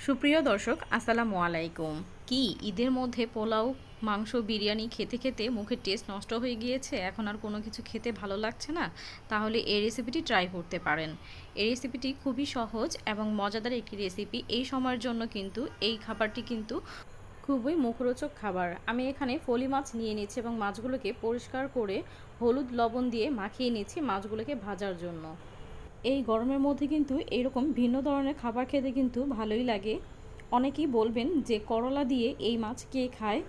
সুপ্রিয় দর্শক আসসালামু আলাইকুম। কি ঈদের মধ্যে পোলাও মাংস বিরিয়ানি খেতে খেতে মুখের টেস্ট নষ্ট হয়ে গিয়েছে, এখন আর কোনো কিছু খেতে ভালো লাগছে না? তাহলে এই রেসিপিটি ট্রাই করতে পারেন। এই রেসিপিটি খুবই সহজ এবং মজাদার একটি রেসিপি। এই সময়ের জন্য কিন্তু এই খাবারটি কিন্তু খুবই মুখরোচক খাবার। আমি এখানে ফলি মাছ নিয়ে নিচ্ছি এবং মাছগুলোকে পরিষ্কার করে হলুদ লবণ দিয়ে মাখিয়ে নিচ্ছি মাছগুলোকে ভাজার জন্য। এই গরমের মধ্যে কিন্তু এইরকম ভিন্ন ধরনের খাবার খেতে কিন্তু ভালোই লাগে। অনেকেই বলবেন যে করলা দিয়ে এই মাছ কে খায়?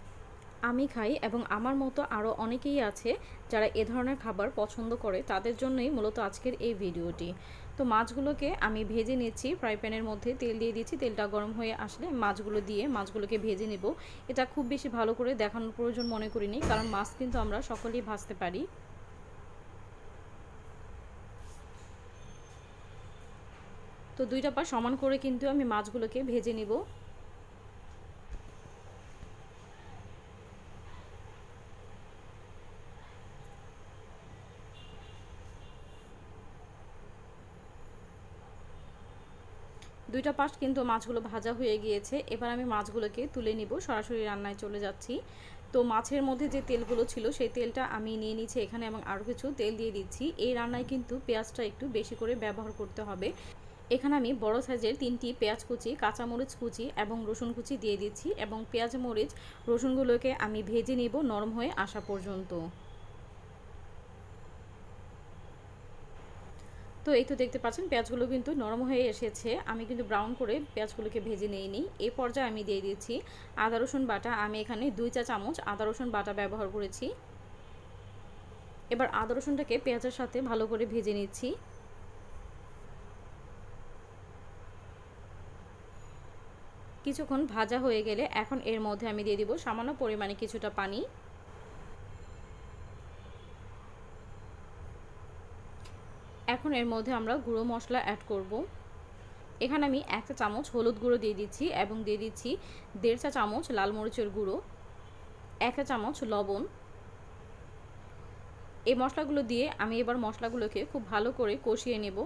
আমি খাই এবং আমার মতো আরও অনেকেই আছে যারা এ ধরনের খাবার পছন্দ করে, তাদের জন্যই মূলত আজকের এই ভিডিওটি। তো মাছগুলোকে আমি ভেজে নিচ্ছি, ফ্রাই প্যানের মধ্যে তেল দিয়ে দিচ্ছি। তেলটা গরম হয়ে আসলে মাছগুলো দিয়ে মাছগুলোকে ভেজে নেব। এটা খুব বেশি ভালো করে দেখানোর প্রয়োজন মনে করিনি, কারণ মাছ কিন্তু আমরা সকলেই ভাজতে পারি। তো দুইটা পা সমান করে কিন্তু আমি মাছগুলোকে ভেজে নিব। দুইটা পাশ কিন্তু মাছগুলো ভাজা হয়ে গিয়েছে। এবার আমি মাছগুলোকে তুলে নিব, সরাসরি রান্নায় চলে যাচ্ছি। তো মাছের মধ্যে যে তেলগুলো ছিল সেই তেলটা আমি নিয়ে নিচ্ছি এখানে এবং আরও কিছু তেল দিয়ে দিচ্ছি। এই রান্নায় কিন্তু পেঁয়াজটা একটু বেশি করে ব্যবহার করতে হবে। এখানে আমি বড় সাইজের 3টি পেঁয়াজ কুচি, কাঁচামরিচ কুচি এবং রসুন কুচি দিয়ে দিচ্ছি এবং পেঁয়াজ মরিচ রসুনগুলোকে আমি ভেজে নিব নরম হয়ে আসা পর্যন্ত। তো এই তো দেখতে পাচ্ছেন পেঁয়াজগুলো কিন্তু নরম হয়ে এসেছে। আমি কিন্তু ব্রাউন করে পেঁয়াজগুলোকে ভেজে নিইনি। এই পর্যায়ে আমি দিয়ে দিচ্ছি আদা রসুন বাটা। আমি এখানে 2 চা চামচ আদা রসুন বাটা ব্যবহার করেছি। এবার আদা রসুনটাকে পেঁয়াজের সাথে ভালো করে ভেজে নিচ্ছি। কিছুক্ষণ ভাজা হয়ে গেলে এখন এর মধ্যে আমি দিয়ে দিব সামান্য পরিমাণে কিছুটা পানি। এখন এর মধ্যে আমরা গুঁড়ো মশলা অ্যাড করব। এখানে আমি 1 চা চামচ হলুদ গুঁড়ো দিয়ে দিচ্ছি এবং দিয়ে দিচ্ছি 1.5 চা চামচ লাল মরিচের গুঁড়ো, 1 চা চামচ লবণ। এই মশলাগুলো দিয়ে আমি এবার মশলাগুলোকে খুব ভালো করে কষিয়ে নেব।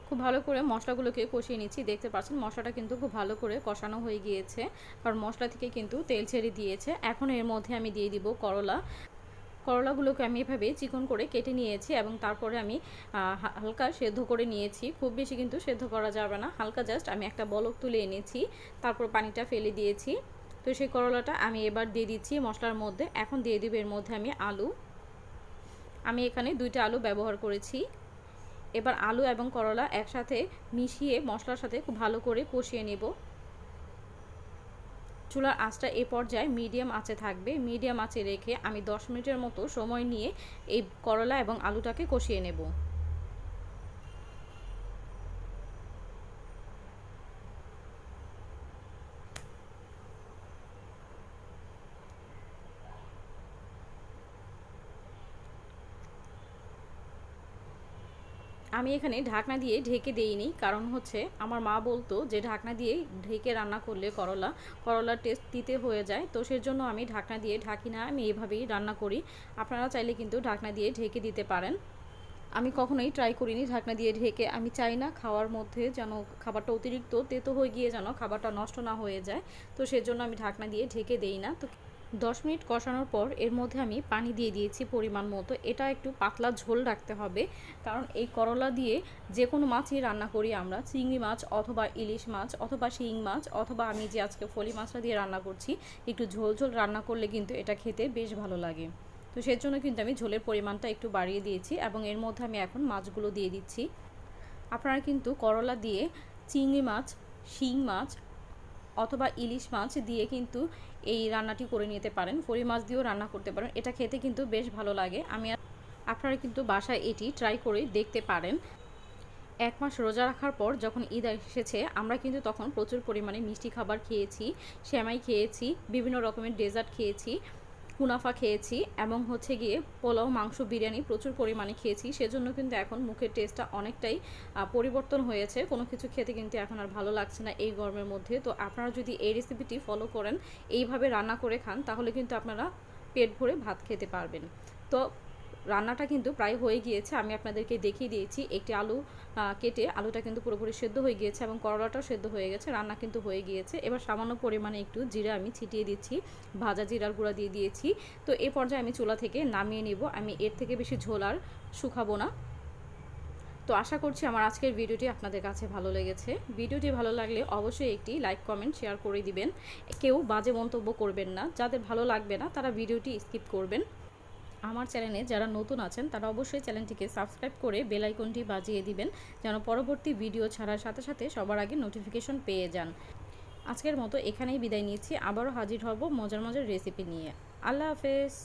খুব ভালো করে মশলাগুলোকে কষিয়ে নিচ্ছি। দেখতে পাচ্ছেন মশলাটা কিন্তু খুব ভালো করে কষানো হয়ে গিয়েছে, কারণ মশলা থেকে কিন্তু তেল ছেড়ে দিয়েছে। এখন এর মধ্যে আমি দিয়ে দিব করলা। করলাগুলোকে আমি এভাবে চিকন করে কেটে নিয়েছি এবং তারপরে আমি হালকা সেদ্ধ করে নিয়েছি। খুব বেশি কিন্তু সেদ্ধ করা যাবে না, হালকা জাস্ট আমি একটা বলক তুলে এনেছি, তারপর পানিটা ফেলে দিয়েছি। তো সেই করলাটা আমি এবার দিয়ে দিচ্ছি মশলার মধ্যে। এখন দিয়ে দিব এর মধ্যে আমি আলু। আমি এখানে 2টা আলু ব্যবহার করেছি। এবার আলু এবং করলা একসাথে মিশিয়ে মশলার সাথে খুব ভালো করে কষিয়ে নেব। চুলার আঁচটা এই পর্যায়ে মিডিয়াম আঁচে থাকবে। মিডিয়াম আঁচে রেখে আমি 10 মিনিটের মতো সময় নিয়ে এই করলা এবং আলুটাকে কষিয়ে নেব। আমি এখানে ঢাকনা দিয়ে ঢেকে দেইনি, কারণ হচ্ছে আমার মা বলতো যে ঢাকনা দিয়ে ঢেকে রান্না করলে করলার টেস্ট তিতে হয়ে যায়। তো সেজন্য আমি ঢাকনা দিয়ে ঢাকি না, আমি এভাবেই রান্না করি। আপনারা চাইলে কিন্তু ঢাকনা দিয়ে ঢেকে দিতে পারেন। আমি কখনোই ট্রাই করিনি ঢাকনা দিয়ে ঢেকে। আমি চাই না খাওয়ার মধ্যে যেন খাবারটা অতিরিক্ত তেতো হয়ে গিয়ে যেন খাবারটা নষ্ট না হয়ে যায়। তো সেজন্য আমি ঢাকনা দিয়ে ঢেকে দেই না। তো 10 মিনিট কষানোর পর এর মধ্যে আমি পানি দিয়ে দিয়েছি পরিমাণ মতো। এটা একটু পাতলা ঝোল রাখতে হবে, কারণ এই করলা দিয়ে যে কোনো মাছই রান্না করি আমরা, চিংড়ি মাছ অথবা ইলিশ মাছ অথবা শিং মাছ অথবা আমি যে আজকে ফলি মাছটা দিয়ে রান্না করছি, একটু ঝোল ঝোল রান্না করলে কিন্তু এটা খেতে বেশ ভালো লাগে। তো সেজন্য কিন্তু আমি ঝোলের পরিমাণটা একটু বাড়িয়ে দিয়েছি এবং এর মধ্যে আমি এখন মাছগুলো দিয়ে দিচ্ছি। আপনারা কিন্তু করলা দিয়ে চিংড়ি মাছ, শিং মাছ অথবা ইলিশ মাছ দিয়ে কিন্তু এই রান্নাটি করে নিতে পারেন। ফলি মাছ দিয়েও রান্না করতে পারেন, এটা খেতে কিন্তু বেশ ভালো লাগে। আপনারা কিন্তু বাসায় এটি ট্রাই করে দেখতে পারেন। 1 মাস রোজা রাখার পর যখন ঈদ এসেছে, আমরা কিন্তু তখন প্রচুর পরিমাণে মিষ্টি খাবার খেয়েছি, সেমাই খেয়েছি, বিভিন্ন রকমের ডেজার্ট খেয়েছি। কুনাফা খেয়েছি এবং হচ্ছে গিয়ে পোলাও, মাংস, বিরিয়ানি প্রচুর পরিমাণে খেয়েছি। সেজন্য কিন্তু এখন মুখের টেস্টটা অনেকটাই পরিবর্তন হয়েছে। কোনো কিছু খেতে কিন্তু এখন আর ভালো লাগছে না এই গরমের মধ্যে। তো আপনারা যদি এই রেসিপিটি ফলো করেন, এইভাবে রান্না করে খান, তাহলে কিন্তু আপনারা পেট ভরে ভাত খেতে পারবেন। তো রান্নাটা কিন্তু প্রায় হয়ে গিয়েছে। আমি আপনাদেরকে দেখিয়ে দিয়েছি। একটি আলু কেটে আলুটা কিন্তু পুরোপুরি সেদ্ধ হয়ে গিয়েছে এবং করলাটাও সেদ্ধ হয়ে গেছে। রান্না কিন্তু হয়ে গিয়েছে। এবার সামান্য পরিমাণে একটু জিরা আমি ছিটিয়ে দিচ্ছি, ভাজা জিরার গুঁড়া দিয়ে দিয়েছি। তো এই পর্যায়ে আমি চুলা থেকে নামিয়ে নেব। আমি এর থেকে বেশি ঝোল আর শুকাবো না। তো আশা করছি আমার আজকের ভিডিওটি আপনাদের কাছে ভালো লেগেছে। ভিডিওটি ভালো লাগলে অবশ্যই একটি লাইক, কমেন্ট, শেয়ার করে দিবেন। কেউ বাজে মন্তব্য করবেন না। যাদের ভালো লাগবে না তারা ভিডিওটি স্কিপ করবেন। আমার চ্যানেলে যারা নতুন আছেন তারা অবশ্যই চ্যানেলটিকে সাবস্ক্রাইব করে বেল আইকনটি বাজিয়ে দিবেন, যেন পরবর্তী ভিডিও ছাড়ার সাথে সাথে সবার আগে নোটিফিকেশন পেয়ে যান। আজকের মতো এখানেই বিদায় নিচ্ছি। আবারও হাজির হব মজার মজার রেসিপি নিয়ে। আল্লাহ হাফেজ।